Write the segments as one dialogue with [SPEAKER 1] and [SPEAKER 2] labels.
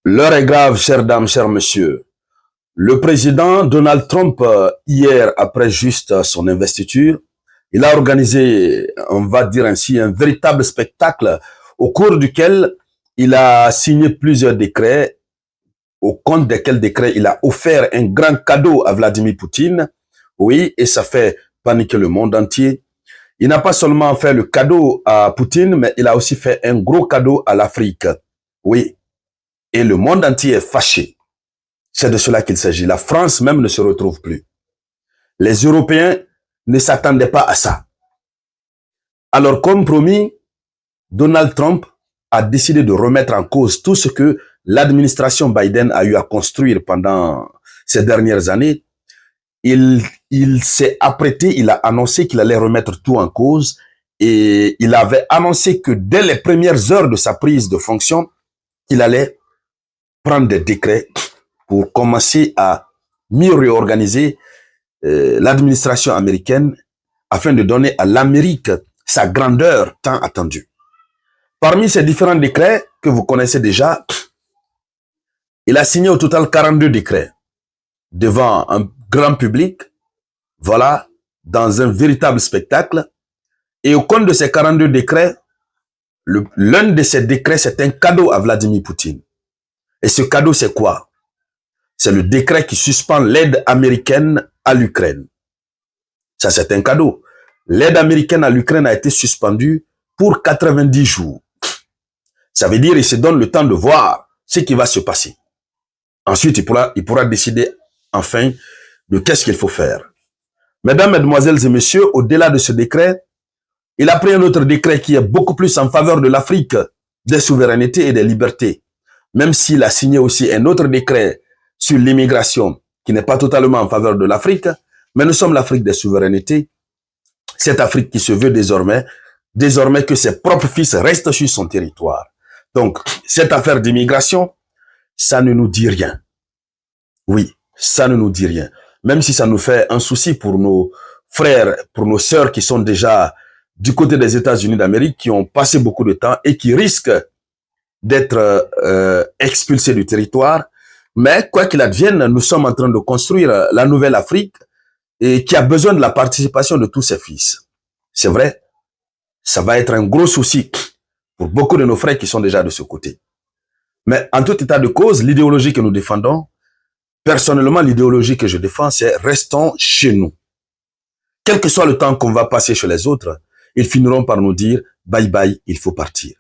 [SPEAKER 1] L'heure est grave, chères dames, chers messieurs. Le président Donald Trump, hier, après juste son investiture, il a organisé, on va dire ainsi, un véritable spectacle au cours duquel il a signé plusieurs décrets, au compte desquels décrets il a offert un grand cadeau à Vladimir Poutine. Oui, et ça fait paniquer le monde entier. Il n'a pas seulement fait le cadeau à Poutine, mais il a aussi fait un gros cadeau à l'Afrique. Oui, et le monde entier est fâché. C'est de cela qu'il s'agit. La France même ne se retrouve plus. Les Européens ne s'attendaient pas à ça. Alors, comme promis, Donald Trump a décidé de remettre en cause tout ce que l'administration Biden a eu à construire pendant ces dernières années. Il s'est apprêté, il a annoncé qu'il allait remettre tout en cause et il avait annoncé que dès les premières heures de sa prise de fonction, il allait prendre des décrets pour commencer à mieux réorganiser l'administration américaine afin de donner à l'Amérique sa grandeur tant attendue. Parmi ces différents décrets que vous connaissez déjà, il a signé au total 42 décrets devant un grand public, voilà, dans un véritable spectacle. Et au compte de ces 42 décrets, l'un de ces décrets, c'est un cadeau à Vladimir Poutine. Et ce cadeau, c'est quoi? C'est le décret qui suspend l'aide américaine à l'Ukraine. Ça, c'est un cadeau. L'aide américaine à l'Ukraine a été suspendue pour 90 jours. Ça veut dire qu'il se donne le temps de voir ce qui va se passer. Ensuite, il pourra décider enfin de qu'est-ce qu'il faut faire. Mesdames, Mesdemoiselles et Messieurs, au-delà de ce décret, il a pris un autre décret qui est beaucoup plus en faveur de l'Afrique, des souverainetés et des libertés. Même s'il a signé aussi un autre décret sur l'immigration qui n'est pas totalement en faveur de l'Afrique, mais nous sommes l'Afrique des souverainetés. Cette Afrique qui se veut désormais que ses propres fils restent sur son territoire. Donc, cette affaire d'immigration, ça ne nous dit rien. Oui, ça ne nous dit rien. Même si ça nous fait un souci pour nos frères, pour nos sœurs qui sont déjà du côté des États-Unis d'Amérique, qui ont passé beaucoup de temps et qui risquent d'être expulsés du territoire. Mais quoi qu'il advienne, nous sommes en train de construire la nouvelle Afrique et qui a besoin de la participation de tous ses fils. C'est vrai, ça va être un gros souci pour beaucoup de nos frères qui sont déjà de ce côté. Mais en tout état de cause, l'idéologie que nous défendons, personnellement, l'idéologie que je défends, c'est restons chez nous. Quel que soit le temps qu'on va passer chez les autres, ils finiront par nous dire bye bye, il faut partir.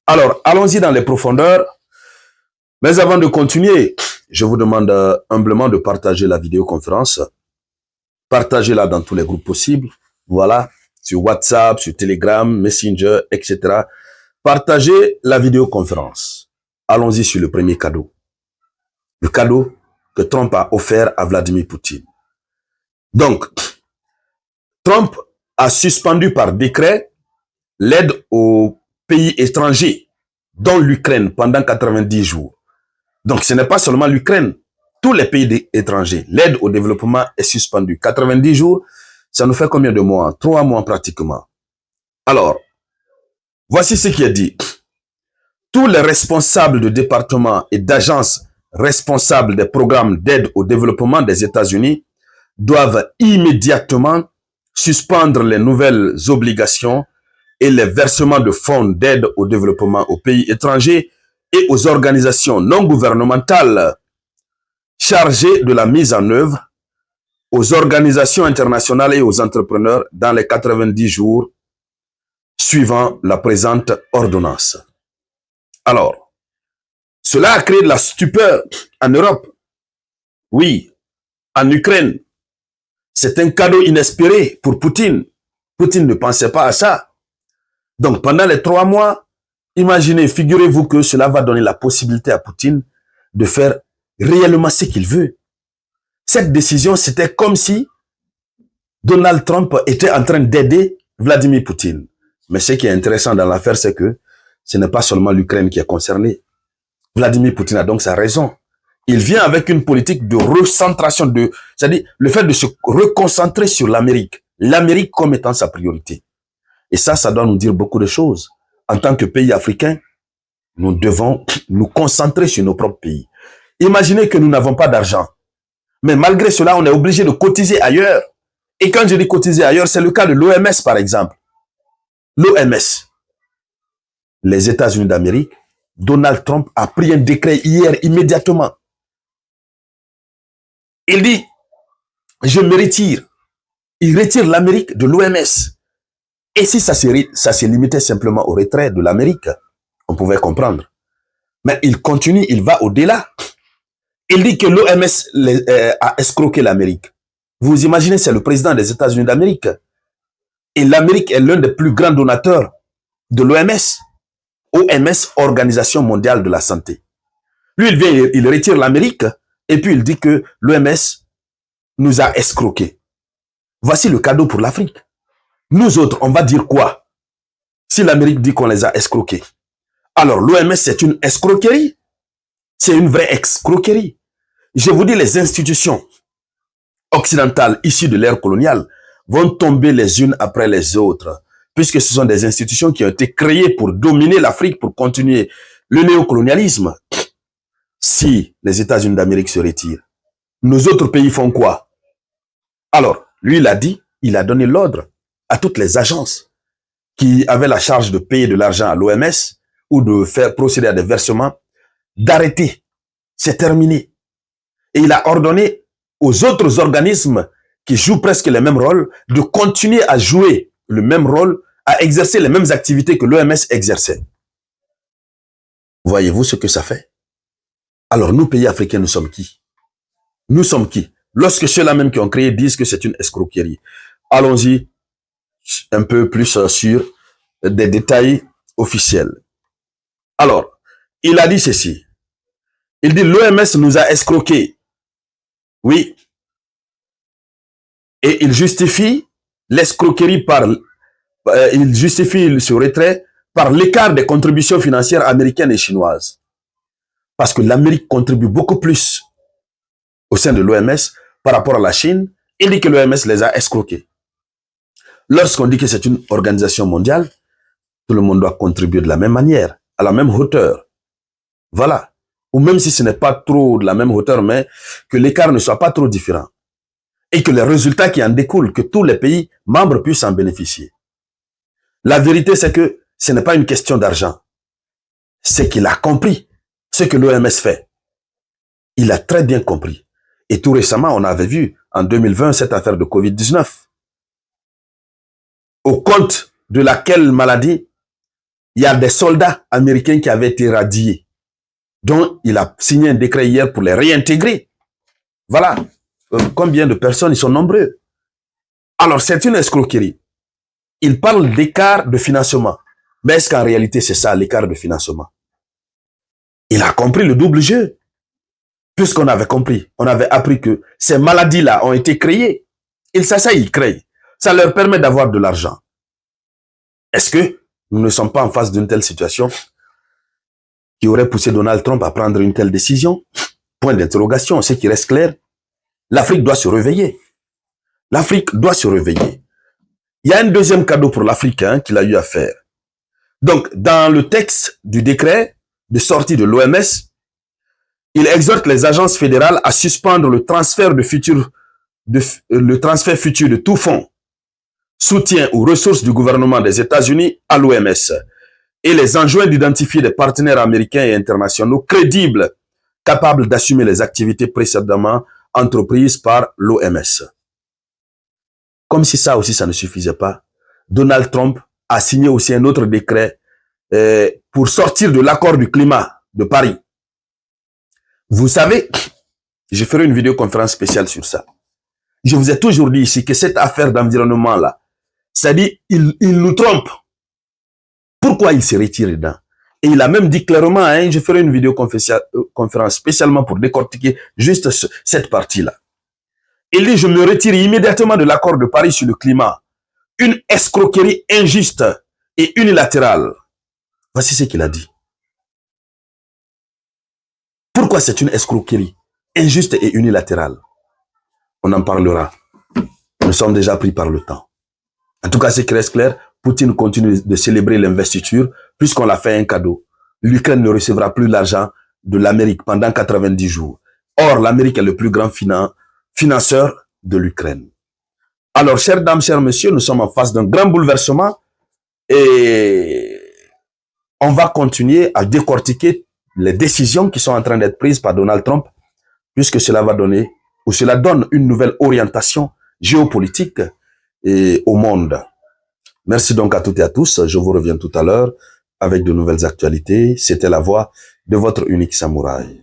[SPEAKER 1] Alors, allons-y dans les profondeurs. Mais avant de continuer, je vous demande humblement de partager la vidéoconférence. Partagez-la dans tous les groupes possibles. Voilà, sur WhatsApp, sur Telegram, Messenger, etc. Partagez la vidéoconférence. Allons-y sur le premier cadeau. Le cadeau que Trump a offert à Vladimir Poutine. Donc, Trump a suspendu par décret l'aide aux pays étrangers, dont l'Ukraine, pendant 90 jours. Donc, ce n'est pas seulement l'Ukraine. Tous les pays étrangers, l'aide au développement est suspendue. 90 jours, ça nous fait combien de mois? 3 mois pratiquement. Alors, voici ce qui est dit. Tous les responsables de départements et d'agences responsables des programmes d'aide au développement des États-Unis doivent immédiatement suspendre les nouvelles obligations et les versements de fonds d'aide au développement aux pays étrangers et aux organisations non gouvernementales chargées de la mise en œuvre, aux organisations internationales et aux entrepreneurs dans les 90 jours suivant la présente ordonnance. Alors, cela a créé de la stupeur en Europe. Oui, en Ukraine. C'est un cadeau inespéré pour Poutine. Poutine ne pensait pas à ça. Donc, pendant les 3 mois, imaginez, figurez-vous que cela va donner la possibilité à Poutine de faire réellement ce qu'il veut. Cette décision, c'était comme si Donald Trump était en train d'aider Vladimir Poutine. Mais ce qui est intéressant dans l'affaire, c'est que ce n'est pas seulement l'Ukraine qui est concernée. Vladimir Poutine a donc sa raison. Il vient avec une politique de recentration, c'est-à-dire le fait de se reconcentrer sur l'Amérique. L'Amérique comme étant sa priorité. Et ça doit nous dire beaucoup de choses. En tant que pays africain, Nous devons nous concentrer sur nos propres pays. Imaginez que nous n'avons pas d'argent. Mais malgré cela, on est obligé de cotiser ailleurs. Et quand je dis cotiser ailleurs, c'est le cas de l'OMS, par exemple. L'OMS, les États-Unis d'Amérique, Donald Trump a pris un décret hier immédiatement. Il dit, je me retire. Il retire l'Amérique de l'OMS. Et si ça se limitait simplement au retrait de l'Amérique, on pouvait comprendre. Mais il continue, il va au-delà. Il dit que l'OMS a escroqué l'Amérique. Vous imaginez, c'est le président des États-Unis d'Amérique. Et l'Amérique est l'un des plus grands donateurs de l'OMS. OMS, Organisation mondiale de la santé. Lui, il vient, il retire l'Amérique et puis il dit que l'OMS nous a escroqués. Voici le cadeau pour l'Afrique. Nous autres, on va dire quoi si l'Amérique dit qu'on les a escroqués? Alors, l'OMS, c'est une escroquerie. C'est une vraie escroquerie. Je vous dis, les institutions occidentales issues de l'ère coloniale vont tomber les unes après les autres, puisque ce sont des institutions qui ont été créées pour dominer l'Afrique, pour continuer le néocolonialisme. Si les États-Unis d'Amérique se retirent, nos autres pays font quoi? Alors, lui, il a dit, il a donné l'ordre à toutes les agences qui avaient la charge de payer de l'argent à l'OMS ou de faire procéder à des versements, d'arrêter. C'est terminé. Et il a ordonné aux autres organismes qui jouent presque les mêmes rôles de continuer à jouer le même rôle, à exercer les mêmes activités que l'OMS exerçait. Voyez-vous ce que ça fait? Alors nous, pays africains, nous sommes qui? Nous sommes qui? Lorsque ceux-là même qui ont créé disent que c'est une escroquerie. Allons-y un peu plus sur des détails officiels. Alors, il a dit ceci. Il dit l'OMS nous a escroqués. Oui. Et il justifie l'escroquerie il justifie ce retrait par l'écart des contributions financières américaines et chinoises. Parce que l'Amérique contribue beaucoup plus au sein de l'OMS par rapport à la Chine. Il dit que l'OMS les a escroqués. Lorsqu'on dit que c'est une organisation mondiale, tout le monde doit contribuer de la même manière, à la même hauteur. Voilà. Ou même si ce n'est pas trop de la même hauteur, mais que l'écart ne soit pas trop différent. Et que les résultats qui en découlent, que tous les pays membres puissent en bénéficier. La vérité, c'est que ce n'est pas une question d'argent. C'est qu'il a compris ce que l'OMS fait. Il a très bien compris. Et tout récemment, on avait vu en 2020 cette affaire de Covid-19. Au compte de laquelle maladie, il y a des soldats américains qui avaient été radiés, dont il a signé un décret hier pour les réintégrer. Voilà. Combien de personnes, ils sont nombreux. Alors, c'est une escroquerie. Il parle d'écart de financement. Mais est-ce qu'en réalité, c'est ça, l'écart de financement? Il a compris le double jeu. Puisqu'on avait compris, on avait appris que ces maladies-là ont été créées. Ils s'asseyent, ils créent. Ça leur permet d'avoir de l'argent. Est-ce que nous ne sommes pas en face d'une telle situation qui aurait poussé Donald Trump à prendre une telle décision? Point d'interrogation. Ce qui reste clair, l'Afrique doit se réveiller. L'Afrique doit se réveiller. Il y a un deuxième cadeau pour l'Afrique qu'il a eu à faire. Donc, dans le texte du décret de sortie de l'OMS, il exhorte les agences fédérales à suspendre le transfert futur de tout fonds, soutien ou ressources du gouvernement des États-Unis à l'OMS et les enjoint d'identifier des partenaires américains et internationaux crédibles capables d'assumer les activités précédemment entreprises par l'OMS. Comme si ça aussi, ça ne suffisait pas, Donald Trump a signé aussi un autre décret pour sortir de l'accord du climat de Paris. Vous savez, je ferai une vidéoconférence spéciale sur ça. Je vous ai toujours dit ici que cette affaire d'environnement-là, c'est-à-dire, il nous trompe. Pourquoi il se retire dedans? Et il a même dit clairement, je ferai une vidéoconférence spécialement pour décortiquer juste cette partie-là. Il dit, je me retire immédiatement de l'accord de Paris sur le climat. Une escroquerie injuste et unilatérale. Voici ce qu'il a dit. Pourquoi c'est une escroquerie injuste et unilatérale? On en parlera. Nous sommes déjà pris par le temps. En tout cas, ce qui reste clair, Poutine continue de célébrer l'investiture puisqu'on l'a fait un cadeau. l'Ukraine ne recevra plus l'argent de l'Amérique pendant 90 jours. Or, l'Amérique est le plus grand financeur de l'Ukraine. Alors, chères dames, chers messieurs, nous sommes en face d'un grand bouleversement et on va continuer à décortiquer les décisions qui sont en train d'être prises par Donald Trump, puisque cela va donner, ou cela donne une nouvelle orientation géopolitique au monde. Merci donc à toutes et à tous. Je vous reviens tout à l'heure avec de nouvelles actualités. C'était la voix de votre unique samouraï.